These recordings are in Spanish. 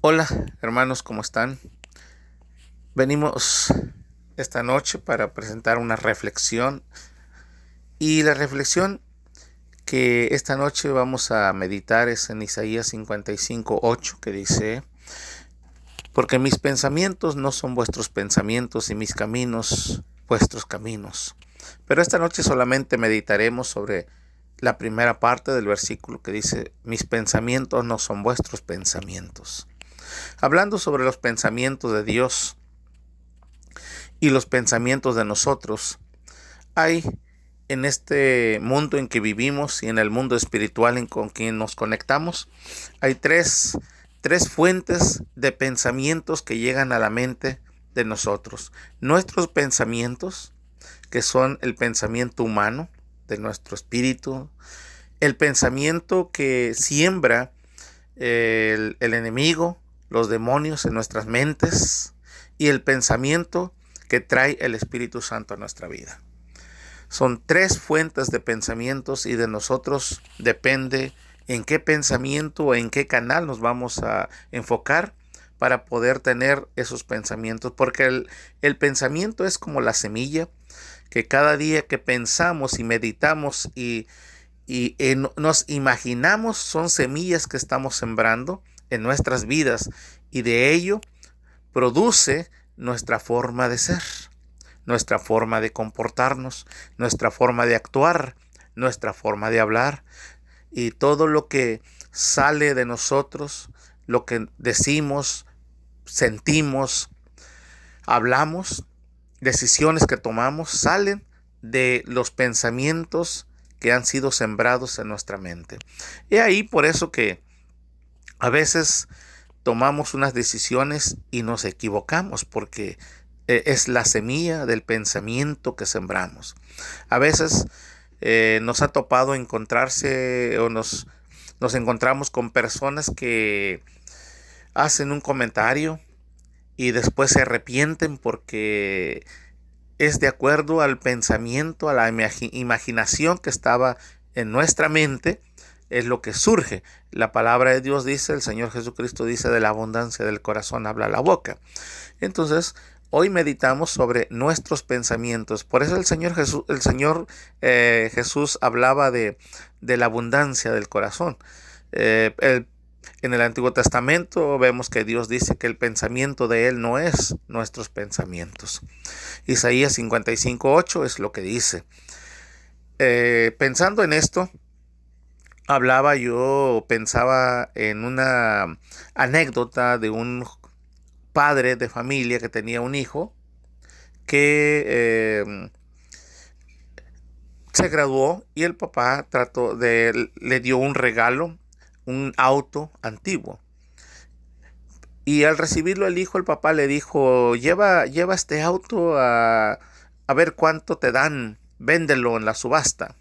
Hola, hermanos, ¿cómo están? Venimos esta noche para presentar una reflexión y la reflexión que esta noche vamos a meditar es en Isaías 55:8, que dice: porque mis pensamientos no son vuestros pensamientos y mis caminos vuestros caminos. Pero esta noche solamente meditaremos sobre la primera parte del versículo que dice: mis pensamientos no son vuestros pensamientos. Hablando sobre los pensamientos de Dios y los pensamientos de nosotros, hay en este mundo en que vivimos y en el mundo espiritual con quien nos conectamos, hay tres fuentes de pensamientos que llegan a la mente de nosotros. Nuestros pensamientos, que son el pensamiento humano de nuestro espíritu, el pensamiento que siembra el enemigo, los demonios en nuestras mentes, y el pensamiento que trae el Espíritu Santo a nuestra vida. Son tres fuentes de pensamientos y de nosotros depende en qué pensamiento o en qué canal nos vamos a enfocar para poder tener esos pensamientos. Porque el pensamiento es como la semilla que cada día que pensamos y meditamos y nos imaginamos, son semillas que estamos sembrando en nuestras vidas, y de ello produce nuestra forma de ser, nuestra forma de comportarnos, nuestra forma de actuar, nuestra forma de hablar, y todo lo que sale de nosotros, lo que decimos, sentimos, hablamos, decisiones que tomamos, salen de los pensamientos que han sido sembrados en nuestra mente. Y ahí por eso que a veces tomamos unas decisiones y nos equivocamos, porque es la semilla del pensamiento que sembramos. A veces nos ha topado encontrarse o nos encontramos con personas que hacen un comentario y después se arrepienten porque es de acuerdo al pensamiento, a la imaginación que estaba en nuestra mente, es lo que surge. La palabra de Dios dice, el Señor Jesucristo dice: de la abundancia del corazón habla la boca. Entonces, hoy meditamos sobre nuestros pensamientos. Por eso Jesús hablaba de la abundancia del corazón. En el Antiguo Testamento vemos que Dios dice que el pensamiento de Él no es nuestros pensamientos. Isaías 55:8 es lo que dice. Pensando en esto, pensaba en una anécdota de un padre de familia que tenía un hijo que se graduó, y el papá le dio un regalo, un auto antiguo. Y al recibirlo el hijo, el papá le dijo: lleva este auto a ver cuánto te dan, véndelo en la subasta.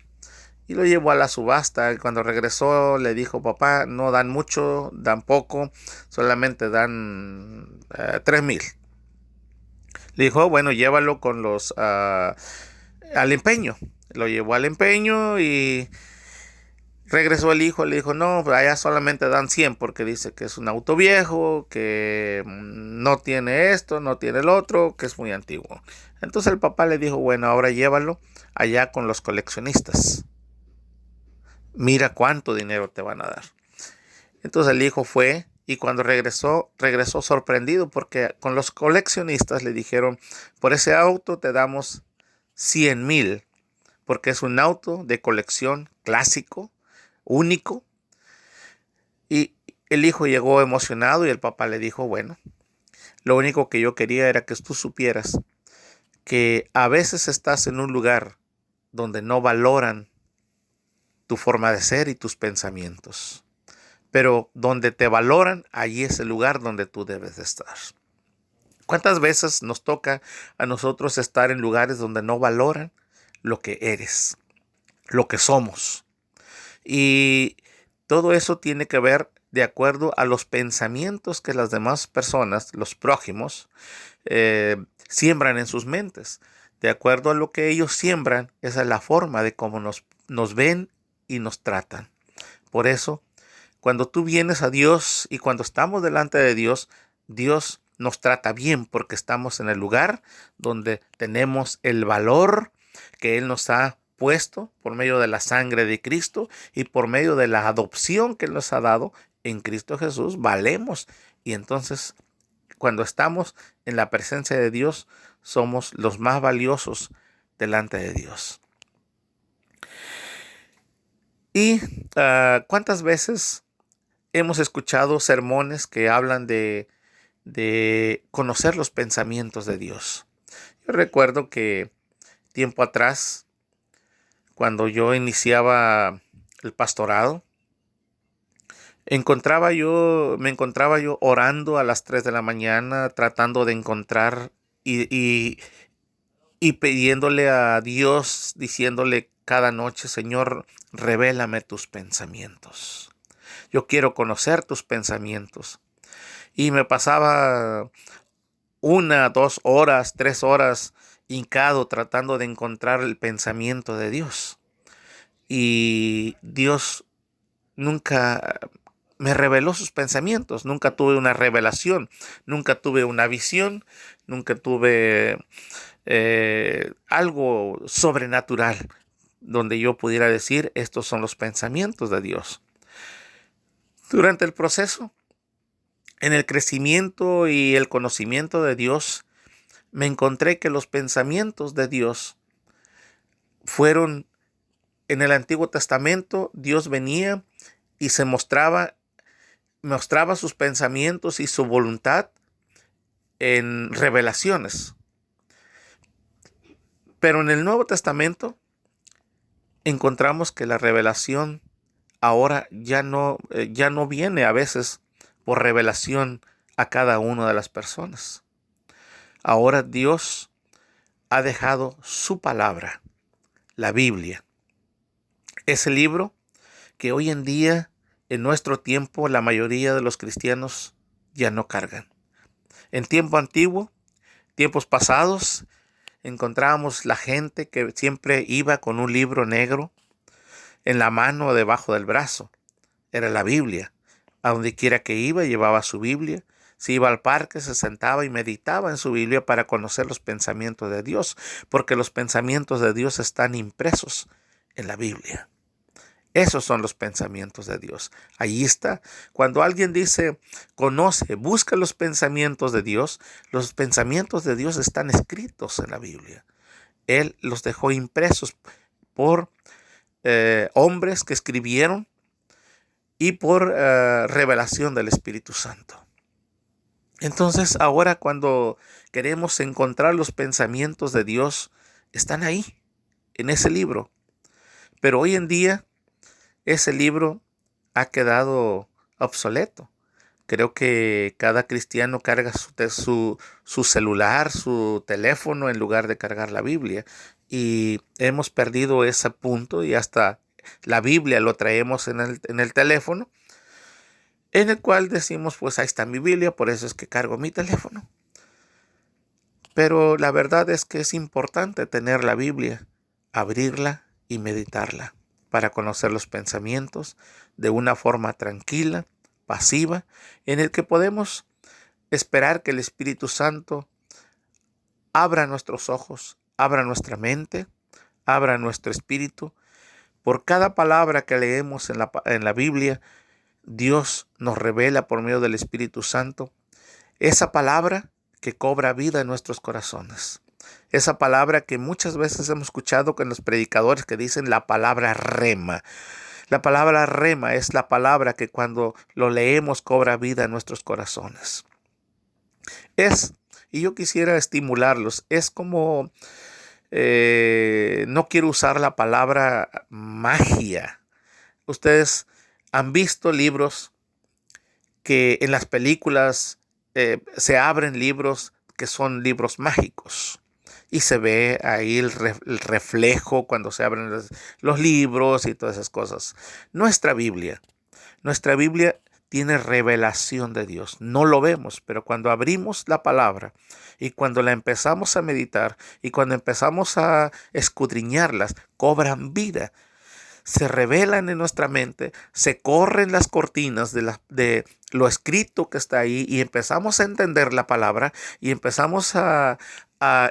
Y lo llevó a la subasta, y cuando regresó le dijo: papá, no dan mucho, dan poco, solamente dan 3,000. Le dijo: bueno, llévalo al empeño. Lo llevó al empeño y regresó el hijo, le dijo: no, allá solamente dan 100 porque dice que es un auto viejo, que no tiene esto, no tiene el otro, que es muy antiguo. Entonces el papá le dijo: bueno, ahora llévalo allá con los coleccionistas. Mira cuánto dinero te van a dar. Entonces el hijo fue, y cuando regresó sorprendido, porque con los coleccionistas le dijeron: por ese auto te damos 100,000, porque es un auto de colección clásico, único. Y el hijo llegó emocionado y el papá le dijo: bueno, lo único que yo quería era que tú supieras que a veces estás en un lugar donde no valoran tu forma de ser y tus pensamientos, pero donde te valoran, allí es el lugar donde tú debes de estar. ¿Cuántas veces nos toca a nosotros estar en lugares donde no valoran lo que eres, lo que somos? Y todo eso tiene que ver de acuerdo a los pensamientos que las demás personas, los prójimos, siembran en sus mentes. De acuerdo a lo que ellos siembran, esa es la forma de cómo nos ven y nos tratan. Por eso, Cuando tú vienes a Dios y cuando estamos delante de Dios, Dios nos trata bien porque estamos en el lugar donde tenemos el valor que Él nos ha puesto por medio de la sangre de Cristo y por medio de la adopción que Él nos ha dado en Cristo Jesús. Valemos. Y entonces, cuando estamos en la presencia de Dios, somos los más valiosos delante de Dios. ¿Y cuántas veces hemos escuchado sermones que hablan de conocer los pensamientos de Dios? Yo recuerdo que tiempo atrás, cuando yo iniciaba el pastorado, me encontraba yo orando a las 3 de la mañana, tratando de encontrar y pidiéndole a Dios, diciéndole cada noche: Señor, revélame tus pensamientos. Yo quiero conocer tus pensamientos. Y me pasaba 1, 2 horas, 3 horas hincado tratando de encontrar el pensamiento de Dios. Y Dios nunca me reveló sus pensamientos. Nunca tuve una revelación, nunca tuve una visión, nunca tuve algo sobrenatural donde yo pudiera decir: estos son los pensamientos de Dios. Durante el proceso, en el crecimiento y el conocimiento de Dios, me encontré que los pensamientos de Dios fueron en el Antiguo Testamento. Dios venía y se mostraba sus pensamientos y su voluntad en revelaciones. Pero en el Nuevo Testamento encontramos que la revelación ahora ya no viene a veces por revelación a cada una de las personas. Ahora Dios ha dejado su palabra, la Biblia. Ese libro que hoy en día, en nuestro tiempo, la mayoría de los cristianos ya no cargan. En tiempo antiguo, tiempos pasados, encontrábamos la gente que siempre iba con un libro negro en la mano o debajo del brazo. Era la Biblia. A donde quiera que iba, llevaba su Biblia. Si iba al parque, se sentaba y meditaba en su Biblia para conocer los pensamientos de Dios, porque los pensamientos de Dios están impresos en la Biblia. Esos son los pensamientos de Dios. Ahí está. Cuando alguien dice, conoce, busca los pensamientos de Dios están escritos en la Biblia. Él los dejó impresos por hombres que escribieron y por revelación del Espíritu Santo. Entonces, ahora cuando queremos encontrar los pensamientos de Dios, están ahí, en ese libro. Pero hoy en día, ese libro ha quedado obsoleto. Creo que cada cristiano carga su celular, su teléfono, en lugar de cargar la Biblia. Y hemos perdido ese punto, y hasta la Biblia lo traemos en el teléfono, en el cual decimos: pues ahí está mi Biblia, por eso es que cargo mi teléfono. Pero la verdad es que es importante tener la Biblia, abrirla y meditarla para conocer los pensamientos de una forma tranquila, pasiva, en el que podemos esperar que el Espíritu Santo abra nuestros ojos, abra nuestra mente, abra nuestro espíritu. Por cada palabra que leemos en la Biblia, Dios nos revela por medio del Espíritu Santo esa palabra que cobra vida en nuestros corazones. Esa palabra que muchas veces hemos escuchado con los predicadores que dicen la palabra rema. La palabra rema es la palabra que cuando lo leemos cobra vida en nuestros corazones. Y yo quisiera estimularlos, es como, no quiero usar la palabra magia. Ustedes han visto libros que en las películas se abren libros que son libros mágicos. Y se ve ahí el reflejo cuando se abren los libros y todas esas cosas. Nuestra Biblia tiene revelación de Dios. No lo vemos, pero cuando abrimos la palabra y cuando la empezamos a meditar y cuando empezamos a escudriñarlas, cobran vida. se revelan en nuestra mente, se corren las cortinas de lo escrito que está ahí y empezamos a entender la palabra y empezamos a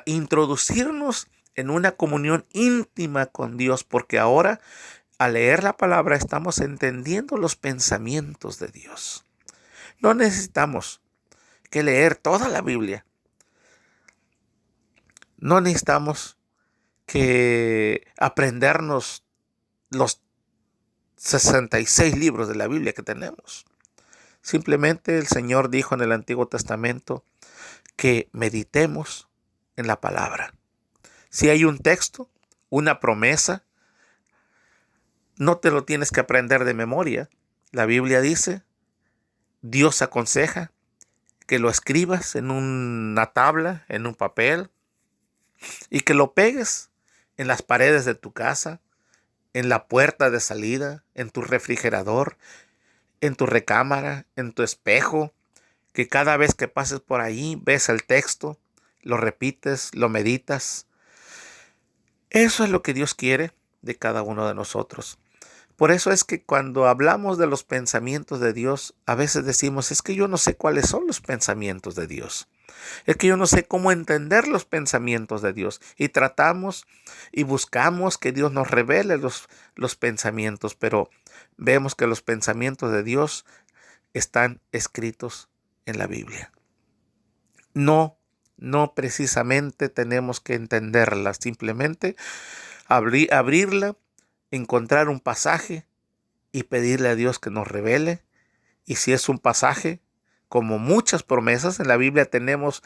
introducirnos en una comunión íntima con Dios, porque ahora al leer la palabra estamos entendiendo los pensamientos de Dios. No necesitamos que leer toda la Biblia. No necesitamos que aprendernos los 66 libros de la Biblia que tenemos. Simplemente el Señor dijo en el Antiguo Testamento que meditemos en la palabra. Si hay un texto, una promesa, no te lo tienes que aprender de memoria. La Biblia dice, Dios aconseja que lo escribas en una tabla, en un papel, y que lo pegues en las paredes de tu casa, en la puerta de salida, en tu refrigerador, en tu recámara, en tu espejo, que cada vez que pases por ahí ves el texto, lo repites, lo meditas. Eso es lo que Dios quiere de cada uno de nosotros. Por eso es que cuando hablamos de los pensamientos de Dios, a veces decimos, es que yo no sé cuáles son los pensamientos de Dios. Es que yo no sé cómo entender los pensamientos de Dios. Y tratamos y buscamos que Dios nos revele los pensamientos, pero vemos que los pensamientos de Dios están escritos en la Biblia. No precisamente tenemos que entenderla, simplemente abrirla, encontrar un pasaje y pedirle a Dios que nos revele. Y si es un pasaje, como muchas promesas, en la Biblia tenemos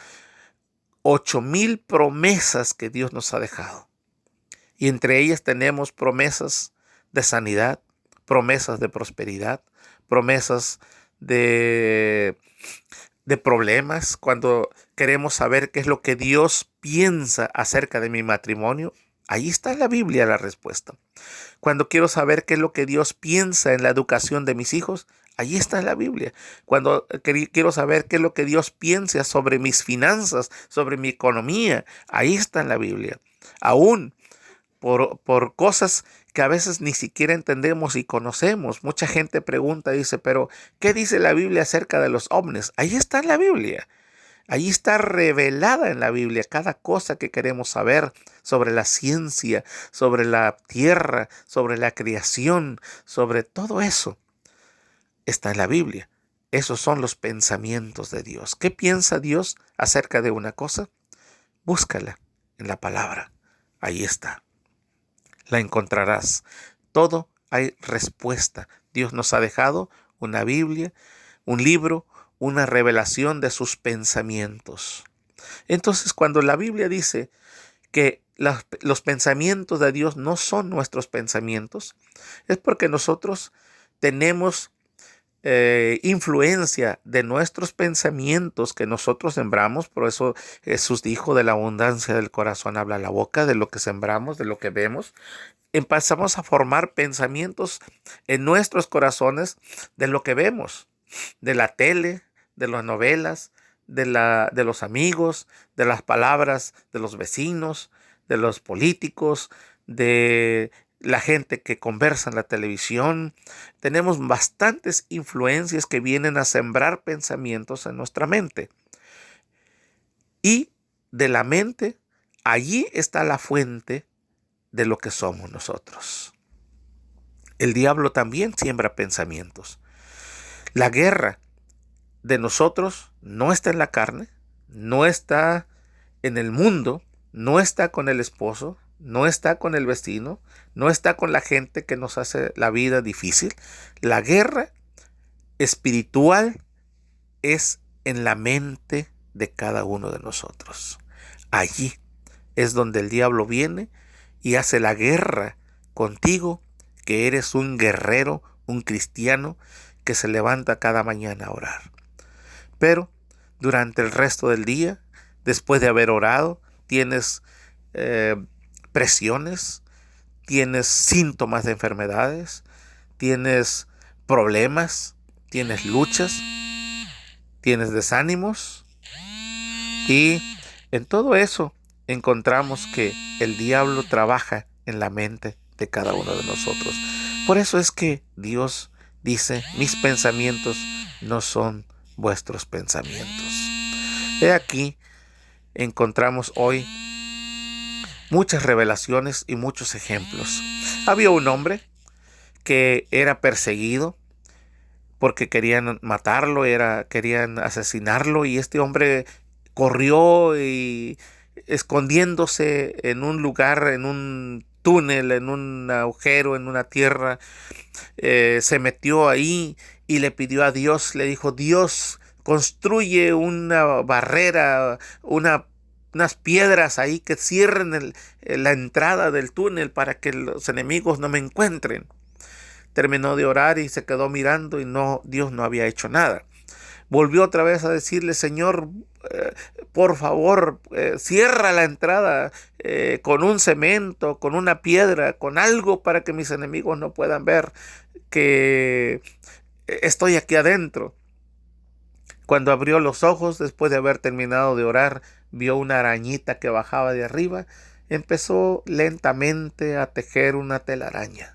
8,000 promesas que Dios nos ha dejado. Y entre ellas tenemos promesas de sanidad, promesas de prosperidad, promesas de problemas. Cuando queremos saber qué es lo que Dios piensa acerca de mi matrimonio, ahí está en la Biblia la respuesta. Cuando quiero saber qué es lo que Dios piensa en la educación de mis hijos, allí está en la Biblia. Cuando quiero saber qué es lo que Dios piensa sobre mis finanzas, sobre mi economía, ahí está en la Biblia. Aún por cosas que a veces ni siquiera entendemos y conocemos. Mucha gente pregunta, dice, pero ¿qué dice la Biblia acerca de los ovnis? Ahí está en la Biblia. Allí está revelada en la Biblia cada cosa que queremos saber sobre la ciencia, sobre la tierra, sobre la creación, sobre todo eso. Está en la Biblia. Esos son los pensamientos de Dios. ¿Qué piensa Dios acerca de una cosa? Búscala en la palabra. Ahí está. La encontrarás. Todo hay respuesta. Dios nos ha dejado una Biblia, un libro, una revelación de sus pensamientos. Entonces, cuando la Biblia dice que los pensamientos de Dios no son nuestros pensamientos, es porque nosotros tenemos influencia de nuestros pensamientos que nosotros sembramos. Por eso Jesús dijo, de la abundancia del corazón habla la boca, de lo que sembramos, de lo que vemos. Empezamos a formar pensamientos en nuestros corazones de lo que vemos, de la tele, de las novelas, de los amigos, de las palabras de los vecinos, de los políticos, de la gente que conversa en la televisión. Tenemos bastantes influencias que vienen a sembrar pensamientos en nuestra mente. Y de la mente, allí está la fuente de lo que somos nosotros. El diablo también siembra pensamientos. La guerra de nosotros no está en la carne, no está en el mundo, no está con el esposo, no está con el vecino, no está con la gente que nos hace la vida difícil. La guerra espiritual es en la mente de cada uno de nosotros. Allí es donde el diablo viene y hace la guerra contigo, que eres un guerrero, un cristiano que se levanta cada mañana a orar. Pero durante el resto del día, después de haber orado, tienes presiones, tienes síntomas de enfermedades, tienes problemas, tienes luchas, tienes desánimos. Y en todo eso encontramos que el diablo trabaja en la mente de cada uno de nosotros. Por eso es que Dios dice, mis pensamientos no son vuestros pensamientos. He aquí, encontramos hoy muchas revelaciones y muchos ejemplos. Había un hombre que era perseguido porque querían matarlo, querían asesinarlo, y este hombre corrió y escondiéndose en un lugar, en un túnel, en un agujero, en una tierra, se metió ahí y le pidió a Dios, le dijo: Dios, construye una barrera, unas piedras ahí que cierren la entrada del túnel para que los enemigos no me encuentren. Terminó de orar y se quedó mirando, y Dios no había hecho nada. Volvió otra vez a decirle: Señor, por favor, cierra la entrada con un cemento, con una piedra, con algo para que mis enemigos no puedan ver que estoy aquí adentro. Cuando abrió los ojos, después de haber terminado de orar, vio una arañita que bajaba de arriba. Empezó lentamente a tejer una telaraña.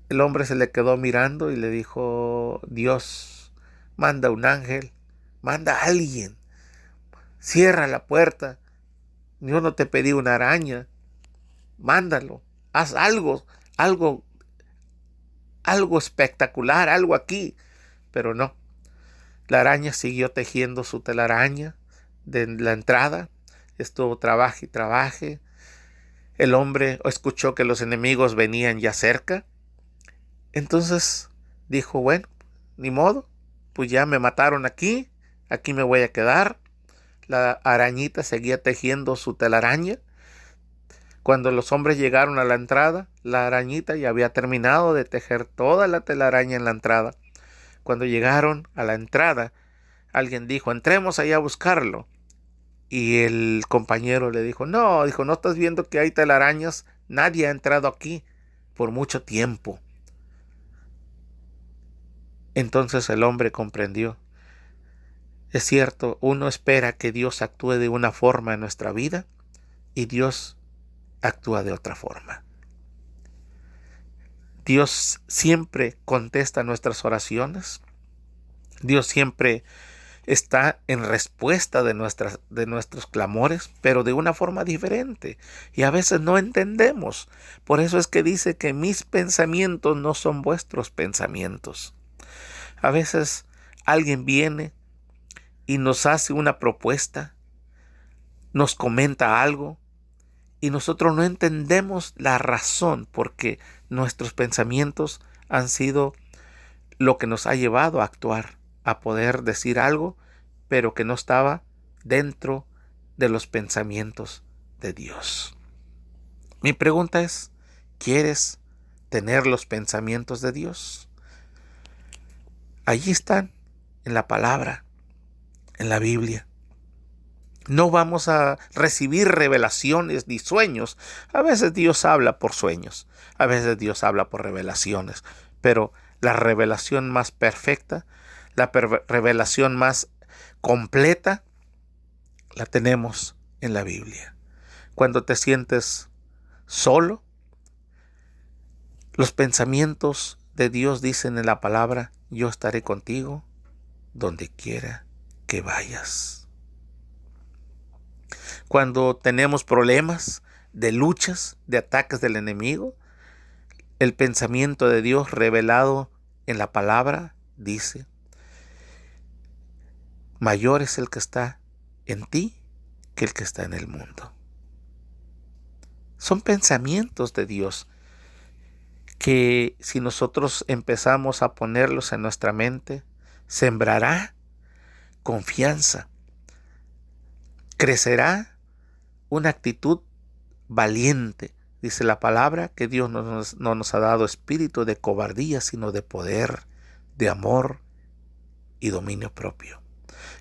El hombre se le quedó mirando y le dijo: Dios, manda un ángel, manda a alguien, cierra la puerta. Yo no te pedí una araña, mándalo, haz algo, algo espectacular, algo aquí. Pero no, la araña siguió tejiendo su telaraña de la entrada, estuvo trabaje y trabaje. El hombre escuchó que los enemigos venían ya cerca. Entonces dijo: bueno, ni modo, pues ya me mataron aquí me voy a quedar. La arañita seguía tejiendo su telaraña. Cuando los hombres llegaron a la entrada, la arañita ya había terminado de tejer toda la telaraña en la entrada. Cuando llegaron a la entrada, alguien dijo: entremos allá a buscarlo. Y el compañero le dijo: no, ¿no estás viendo que hay telarañas? Nadie ha entrado aquí por mucho tiempo. Entonces el hombre comprendió. Es cierto, uno espera que Dios actúe de una forma en nuestra vida y Dios actúa de otra forma. Dios siempre contesta nuestras oraciones. Dios siempre está en respuesta de nuestros clamores, pero de una forma diferente. Y a veces no entendemos. Por eso es que dice que mis pensamientos no son vuestros pensamientos. A veces alguien viene y nos hace una propuesta, nos comenta algo, y nosotros no entendemos la razón porque nuestros pensamientos han sido lo que nos ha llevado a actuar, a poder decir algo, pero que no estaba dentro de los pensamientos de Dios. Mi pregunta es: ¿quieres tener los pensamientos de Dios? Allí están, en la palabra, en la Biblia. No vamos a recibir revelaciones ni sueños. A veces Dios habla por sueños, a veces Dios habla por revelaciones, pero la revelación más perfecta, la revelación más completa, la tenemos en la Biblia. Cuando te sientes solo, los pensamientos de Dios dicen en la palabra: yo estaré contigo donde quiera que vayas. Cuando tenemos problemas, de luchas, de ataques del enemigo, el pensamiento de Dios revelado en la palabra dice: mayor es el que está en ti que el que está en el mundo. Son pensamientos de Dios que, si nosotros empezamos a ponerlos en nuestra mente, sembrará confianza, crecerá una actitud valiente. Dice la palabra que Dios no nos ha dado espíritu de cobardía, sino de poder, de amor y dominio propio.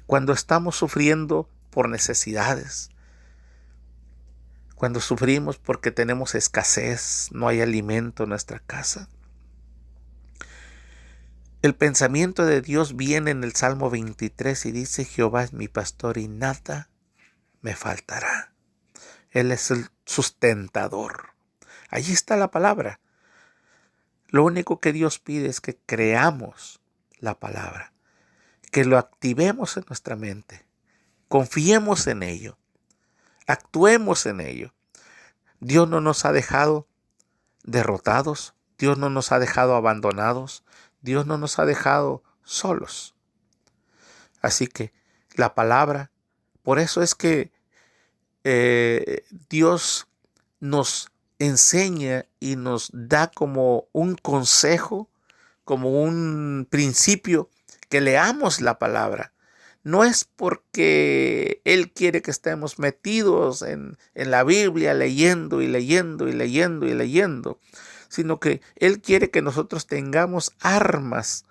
Cuando estamos sufriendo por necesidades, cuando sufrimos porque tenemos escasez, no hay alimento en nuestra casa, el pensamiento de Dios viene en el Salmo 23 y dice: Jehová es mi pastor y nada me faltará. Él es el sustentador. Allí está la palabra. Lo único que Dios pide es que creamos la palabra, que lo activemos en nuestra mente, confiemos en ello, actuemos en ello. Dios no nos ha dejado derrotados, Dios no nos ha dejado abandonados, Dios no nos ha dejado solos. Así que la palabra, por eso es que Dios nos enseña y nos da como un consejo, como un principio, que leamos la palabra. No es porque Él quiere que estemos metidos en la Biblia leyendo y leyendo y leyendo y leyendo, sino que Él quiere que nosotros tengamos armas,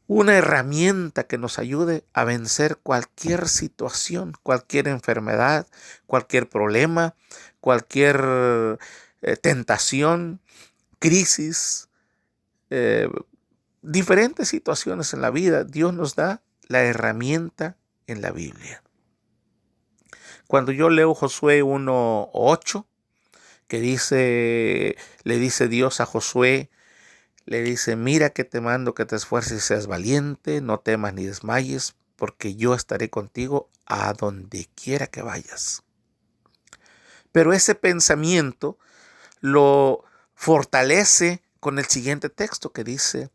una herramienta que nos ayude a vencer cualquier situación, cualquier enfermedad, cualquier problema, cualquier tentación, crisis, diferentes situaciones en la vida. Dios nos da la herramienta en la Biblia. Cuando yo leo Josué 1:8, que le dice Dios a Josué, le dice: mira que te mando que te esfuerces y seas valiente, no temas ni desmayes, porque yo estaré contigo a donde quiera que vayas. Pero ese pensamiento lo fortalece con el siguiente texto que dice,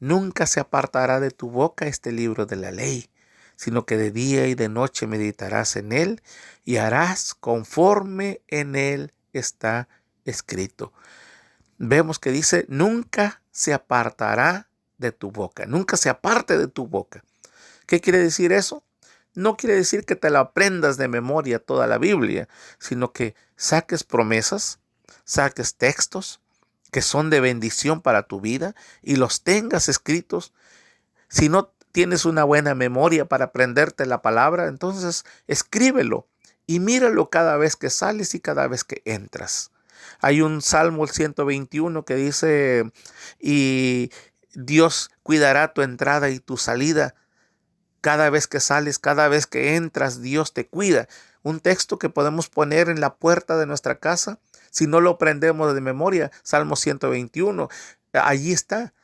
nunca se apartará de tu boca este libro de la ley, sino que de día y de noche meditarás en él y harás conforme en él está escrito. Vemos que dice, nunca se apartará de tu boca, nunca se aparte de tu boca. ¿Qué quiere decir eso? No quiere decir que te la aprendas de memoria toda la Biblia, sino que saques promesas, saques textos que son de bendición para tu vida y los tengas escritos. Si no tienes una buena memoria para aprenderte la palabra, entonces escríbelo y míralo cada vez que sales y cada vez que entras. Hay un Salmo, el 121, que dice, y Dios cuidará tu entrada y tu salida. Cada vez que sales, cada vez que entras, Dios te cuida. Un texto que podemos poner en la puerta de nuestra casa. Si no lo aprendemos de memoria, Salmo 121, allí está.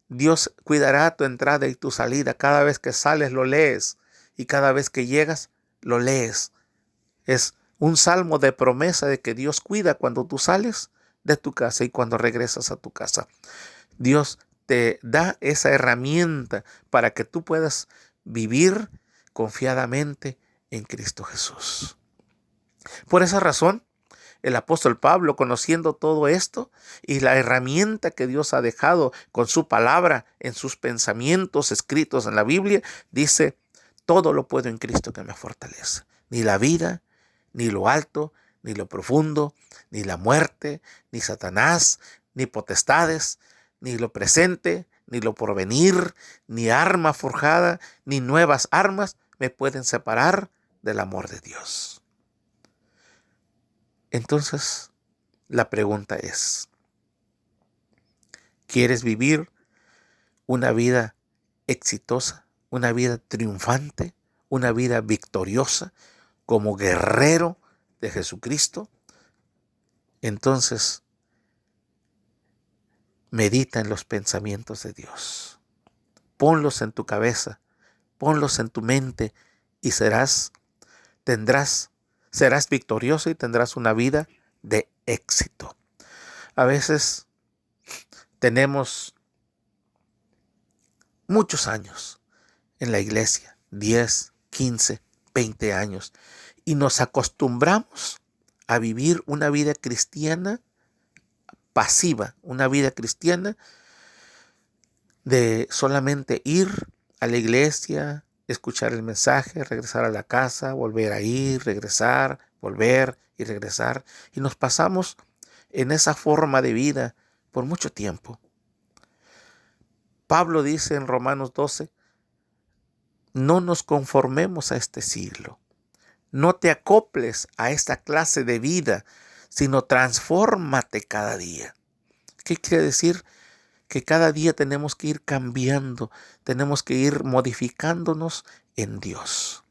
Dios cuidará tu entrada y tu salida. Cada vez que sales lo lees y cada vez que llegas lo lees. Es un salmo de promesa de que Dios cuida cuando tú sales de tu casa y cuando regresas a tu casa. Dios te da esa herramienta para que tú puedas vivir confiadamente en Cristo Jesús. Por esa razón, el apóstol Pablo, conociendo todo esto y la herramienta que Dios ha dejado con su palabra en sus pensamientos escritos en la Biblia, dice, todo lo puedo en Cristo que me fortalece. Ni la vida, ni lo alto, ni lo profundo, ni la muerte, ni Satanás, ni potestades, ni lo presente, ni lo porvenir, ni arma forjada, ni nuevas armas me pueden separar del amor de Dios. Entonces, la pregunta es, ¿quieres vivir una vida exitosa, una vida triunfante, una vida victoriosa como guerrero de Jesucristo? Entonces, medita en los pensamientos de Dios. Ponlos en tu cabeza, ponlos en tu mente y serás victorioso y tendrás una vida de éxito. A veces tenemos muchos años en la iglesia, 10, 15, 20 años, y nos acostumbramos a vivir una vida cristiana pasiva, una vida cristiana de solamente ir a la iglesia, escuchar el mensaje, regresar a la casa, volver a ir, regresar, volver y regresar. Y nos pasamos en esa forma de vida por mucho tiempo. Pablo dice en Romanos 12, no nos conformemos a este siglo. No te acoples a esta clase de vida, sino transfórmate cada día. ¿Qué quiere decir? Que cada día tenemos que ir cambiando, tenemos que ir modificándonos en Dios.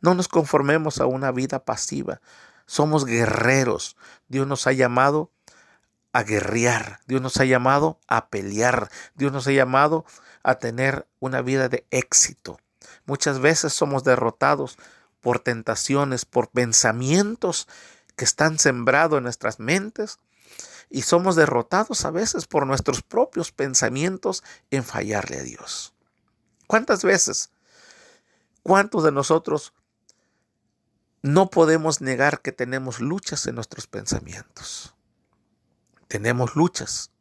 No nos conformemos a una vida pasiva, Somos guerreros. Dios nos ha llamado a guerrear. Dios nos ha llamado a pelear. Dios nos ha llamado a tener una vida de éxito. Muchas veces somos derrotados por tentaciones, por pensamientos que están sembrados en nuestras mentes, y somos derrotados a veces por nuestros propios pensamientos en fallarle a Dios. ¿Cuántas veces? ¿Cuántos de nosotros no podemos negar que tenemos luchas en nuestros pensamientos? Tenemos luchas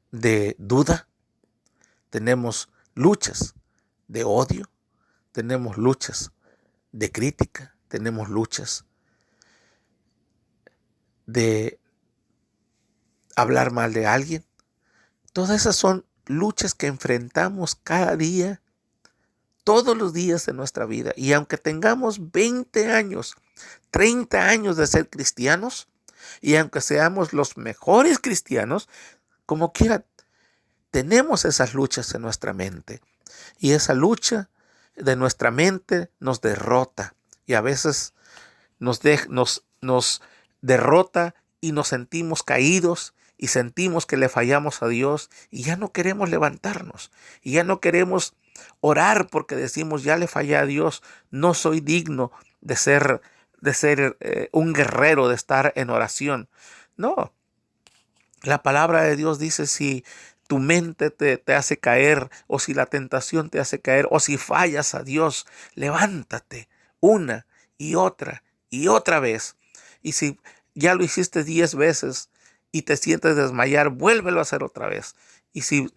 de duda, tenemos luchas de odio, tenemos luchas de crítica, tenemos luchas de hablar mal de alguien. Todas esas son luchas que enfrentamos cada día, todos los días de nuestra vida. Y aunque tengamos 20 años, 30 años de ser cristianos, y aunque seamos los mejores cristianos, como quiera, tenemos esas luchas en nuestra mente. Y esa lucha de nuestra mente nos derrota. Y a veces nos derrota y nos sentimos caídos y sentimos que le fallamos a Dios y ya no queremos levantarnos y ya no queremos orar porque decimos, ya le fallé a Dios, no soy digno de ser un guerrero, de estar en oración. No, la palabra de Dios dice, si tu mente te hace caer, o si la tentación te hace caer, o si fallas a Dios, levántate una y otra vez. Y si ya lo hiciste 10 veces y te sientes desmayar, vuélvelo a hacer otra vez. Y si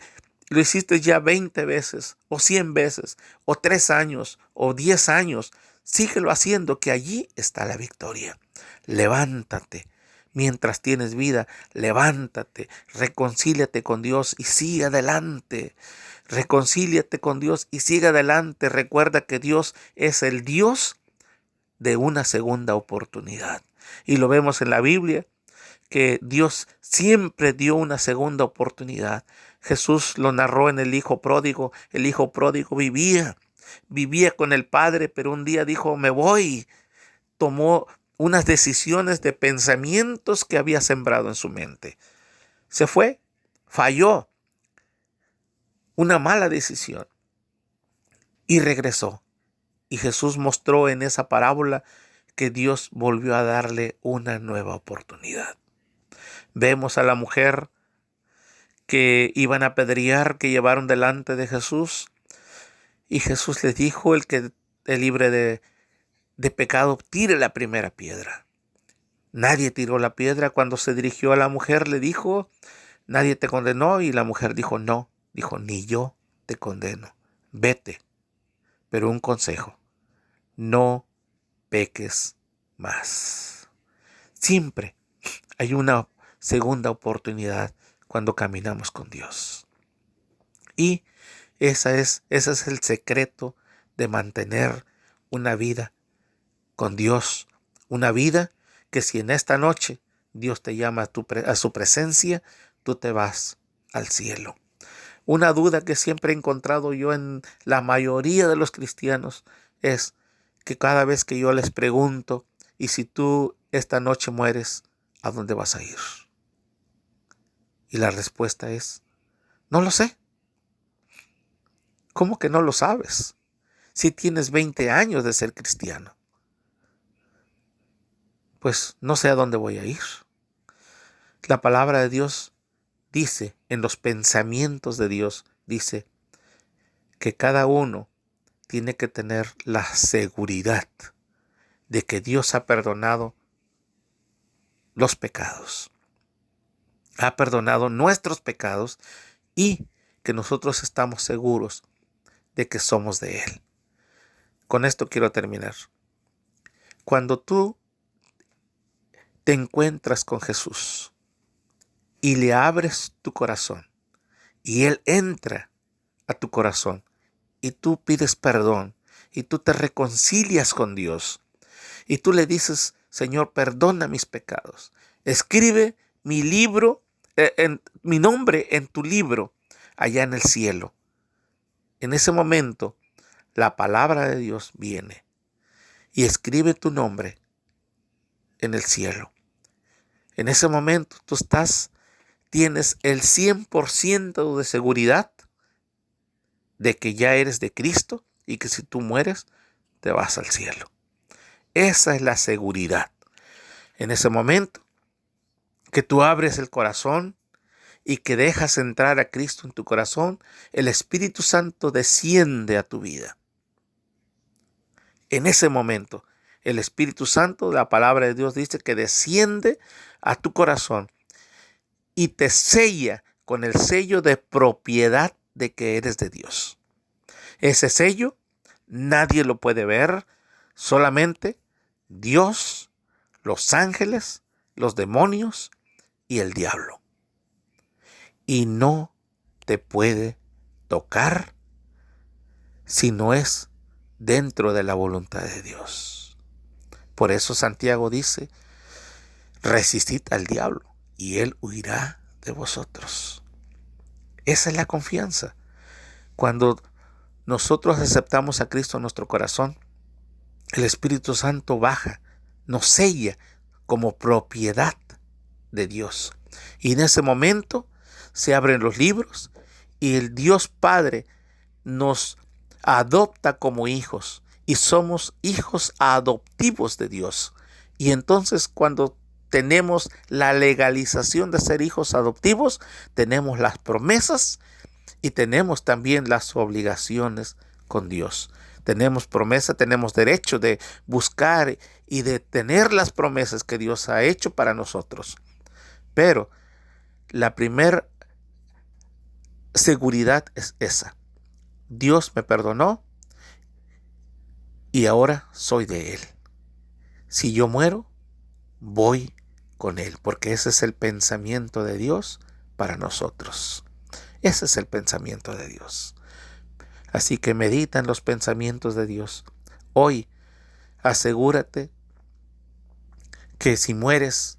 lo hiciste ya 20 veces, o 100 veces, o 3 años, o 10 años, síguelo haciendo, que allí está la victoria. Levántate. Mientras tienes vida, levántate, reconcíliate con Dios y sigue adelante. Reconcíliate con Dios y sigue adelante. Recuerda que Dios es el Dios de una segunda oportunidad. Y lo vemos en la Biblia, que Dios siempre dio una segunda oportunidad. Jesús lo narró en el Hijo Pródigo. El Hijo Pródigo vivía con el Padre, pero un día dijo, me voy. Tomó unas decisiones de pensamientos que había sembrado en su mente. Se fue, falló, una mala decisión, y regresó. Y Jesús mostró en esa parábola que Dios volvió a darle una nueva oportunidad. Vemos a la mujer que iban a apedrear, que llevaron delante de Jesús, y Jesús les dijo, el que es libre de pecado, tire la primera piedra. Nadie tiró la piedra. Cuando se dirigió a la mujer, le dijo, nadie te condenó, y la mujer dijo, no, dijo, ni yo te condeno, vete, pero un consejo, no peques más. Siempre hay una segunda oportunidad cuando caminamos con Dios. Y ese es el secreto de mantener una vida con Dios. Una vida que si en esta noche Dios te llama a su presencia, tú te vas al cielo. Una duda que siempre he encontrado yo en la mayoría de los cristianos es que cada vez que yo les pregunto, y si tú esta noche mueres, ¿a dónde vas a ir? Y la respuesta es, no lo sé. ¿Cómo que no lo sabes? Si tienes 20 años de ser cristiano. Pues no sé a dónde voy a ir. La palabra de Dios dice, en los pensamientos de Dios, dice que cada uno tiene que tener la seguridad de que Dios ha perdonado los pecados. Ha perdonado nuestros pecados y que nosotros estamos seguros de que somos de Él. Con esto quiero terminar. Cuando tú te encuentras con Jesús y le abres tu corazón y Él entra a tu corazón y tú pides perdón y tú te reconcilias con Dios y tú le dices, Señor, perdona mis pecados, escribe mi libro, mi nombre en tu libro allá en el cielo. En ese momento la palabra de Dios viene y escribe tu nombre en el cielo. En ese momento tienes el 100% de seguridad de que ya eres de Cristo y que si tú mueres, te vas al cielo. Esa es la seguridad. En ese momento que tú abres el corazón y que dejas entrar a Cristo en tu corazón, el Espíritu Santo desciende a tu vida. En ese momento, el Espíritu Santo, la palabra de Dios dice que desciende a tu corazón y te sella con el sello de propiedad de que eres de Dios. Ese sello nadie lo puede ver, solamente Dios, los ángeles, los demonios y el diablo. Y no te puede tocar si no es dentro de la voluntad de Dios. Por eso Santiago dice, resistid al diablo y él huirá de vosotros. Esa es la confianza. Cuando nosotros aceptamos a Cristo en nuestro corazón, el Espíritu Santo baja, nos sella como propiedad de Dios. Y en ese momento se abren los libros y el Dios Padre nos adopta como hijos y somos hijos adoptivos de Dios. Y entonces cuando tenemos la legalización de ser hijos adoptivos, tenemos las promesas y tenemos también las obligaciones con Dios. Tenemos promesa, tenemos derecho de buscar y de tener las promesas que Dios ha hecho para nosotros. Pero la primera seguridad es esa. Dios me perdonó y ahora soy de Él. Si yo muero, voy con Él, porque ese es el pensamiento de Dios para nosotros. Ese es el pensamiento de Dios. Así que medita en los pensamientos de Dios. Hoy, asegúrate que si mueres,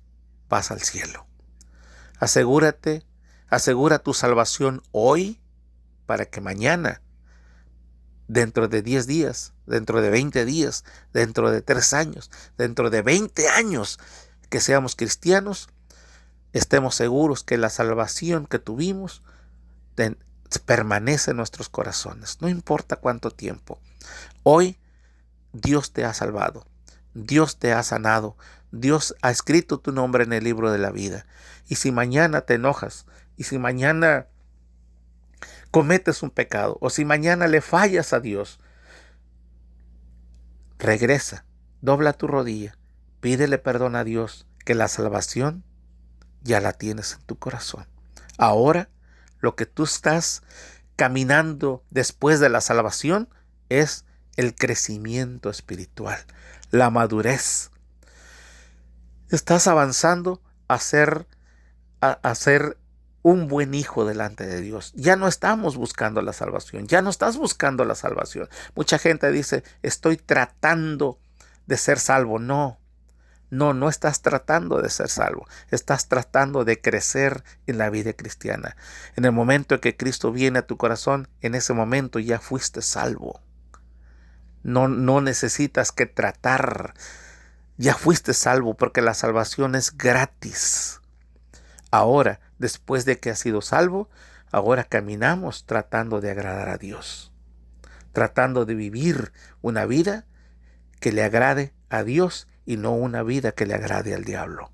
vas al cielo. Asegura tu salvación hoy para que mañana, dentro de 10 días, dentro de 20 días, dentro de 3 años, dentro de 20 años que seamos cristianos, estemos seguros que la salvación que tuvimos permanece en nuestros corazones. No importa cuánto tiempo. Hoy Dios te ha salvado. Dios te ha sanado. Dios ha escrito tu nombre en el libro de la vida. Y si mañana te enojas, y si mañana cometes un pecado, o si mañana le fallas a Dios, regresa, dobla tu rodilla, pídele perdón a Dios, que la salvación ya la tienes en tu corazón. Ahora, lo que tú estás caminando después de la salvación es el crecimiento espiritual, la madurez. Estás avanzando a ser un buen hijo delante de Dios. Ya no estamos buscando la salvación, ya no estás buscando la salvación. Mucha gente dice, estoy tratando de ser salvo. No estás tratando de ser salvo. Estás tratando de crecer en la vida cristiana. En el momento en que Cristo viene a tu corazón, en ese momento ya fuiste salvo. No necesitas que tratar. Ya fuiste salvo porque la salvación es gratis. Ahora, después de que has sido salvo, ahora caminamos tratando de agradar a Dios. Tratando de vivir una vida que le agrade a Dios y no una vida que le agrade al diablo.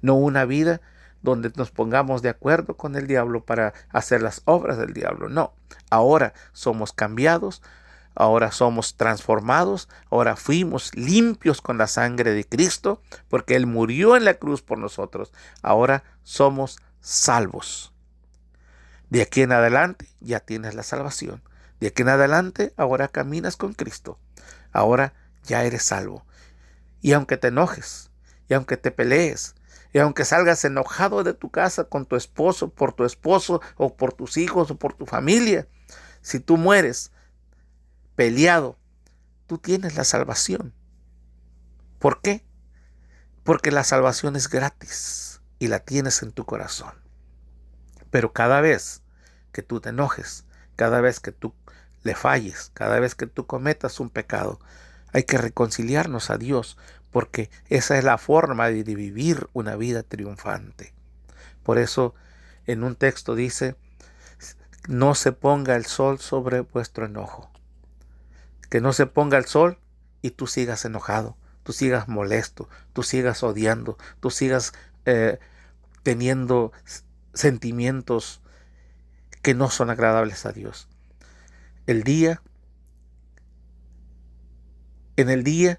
No una vida donde nos pongamos de acuerdo con el diablo para hacer las obras del diablo. No, ahora somos cambiados, ahora somos transformados, ahora fuimos limpios con la sangre de Cristo porque Él murió en la cruz por nosotros. Ahora somos salvos. De aquí en adelante ya tienes la salvación. De aquí en adelante ahora caminas con Cristo. Ahora ya eres salvo. Y aunque te enojes, y aunque te pelees, y aunque salgas enojado de tu casa con tu esposo, o por tus hijos, o por tu familia, si tú mueres peleado, tú tienes la salvación. ¿Por qué? Porque la salvación es gratis y la tienes en tu corazón. Pero cada vez que tú te enojes, cada vez que tú le falles, cada vez que tú cometas un pecado, hay que reconciliarnos a Dios, porque esa es la forma de vivir una vida triunfante. Por eso en un texto dice, no se ponga el sol sobre vuestro enojo. Que no se ponga el sol y tú sigas enojado, tú sigas molesto, tú sigas odiando, tú sigas teniendo sentimientos que no son agradables a Dios. En el día,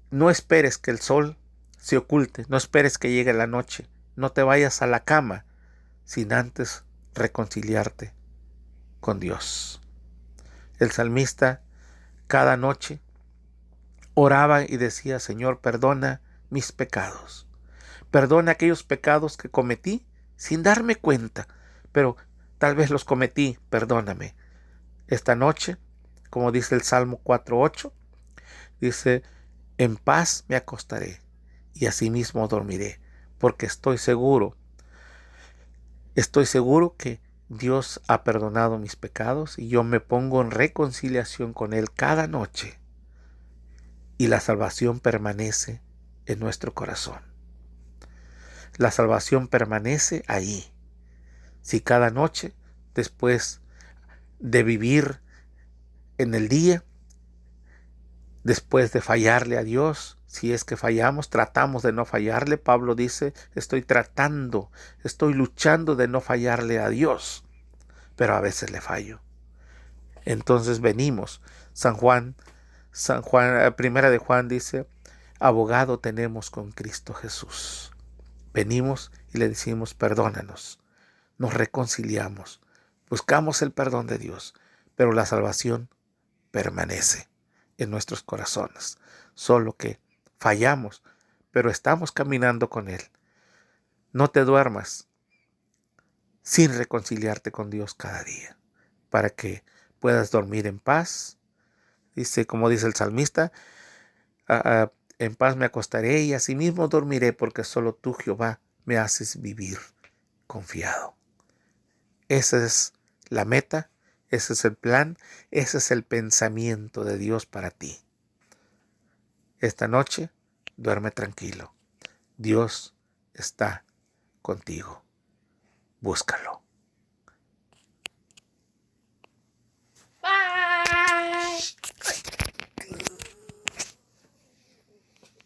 no esperes que el sol se oculte, no esperes que llegue la noche, no te vayas a la cama sin antes reconciliarte con Dios. El salmista cada noche oraba y decía, Señor, perdona mis pecados. Perdona aquellos pecados que cometí sin darme cuenta, pero tal vez los cometí, perdóname. Esta noche, como dice el Salmo 4:8, dice, en paz me acostaré y asimismo dormiré, porque estoy seguro que Dios ha perdonado mis pecados y yo me pongo en reconciliación con Él cada noche y la salvación permanece en nuestro corazón. La salvación permanece ahí. Si cada noche, después de vivir en el día, después de fallarle a Dios, si es que fallamos, tratamos de no fallarle. Pablo dice, estoy luchando de no fallarle a Dios, pero a veces le fallo. Entonces venimos. Primera de Juan dice, abogado tenemos con Cristo Jesús. Venimos y le decimos, perdónanos. Nos reconciliamos. Buscamos el perdón de Dios, pero la salvación permanece en nuestros corazones. Solo que fallamos, pero estamos caminando con Él. No te duermas sin reconciliarte con Dios cada día, para que puedas dormir en paz. Dice, como dice el salmista, en paz me acostaré y asimismo dormiré, porque solo tú, Jehová, me haces vivir confiado. Esa es la meta, ese es el plan, ese es el pensamiento de Dios para ti. Esta noche, duerme tranquilo. Dios está contigo. Búscalo.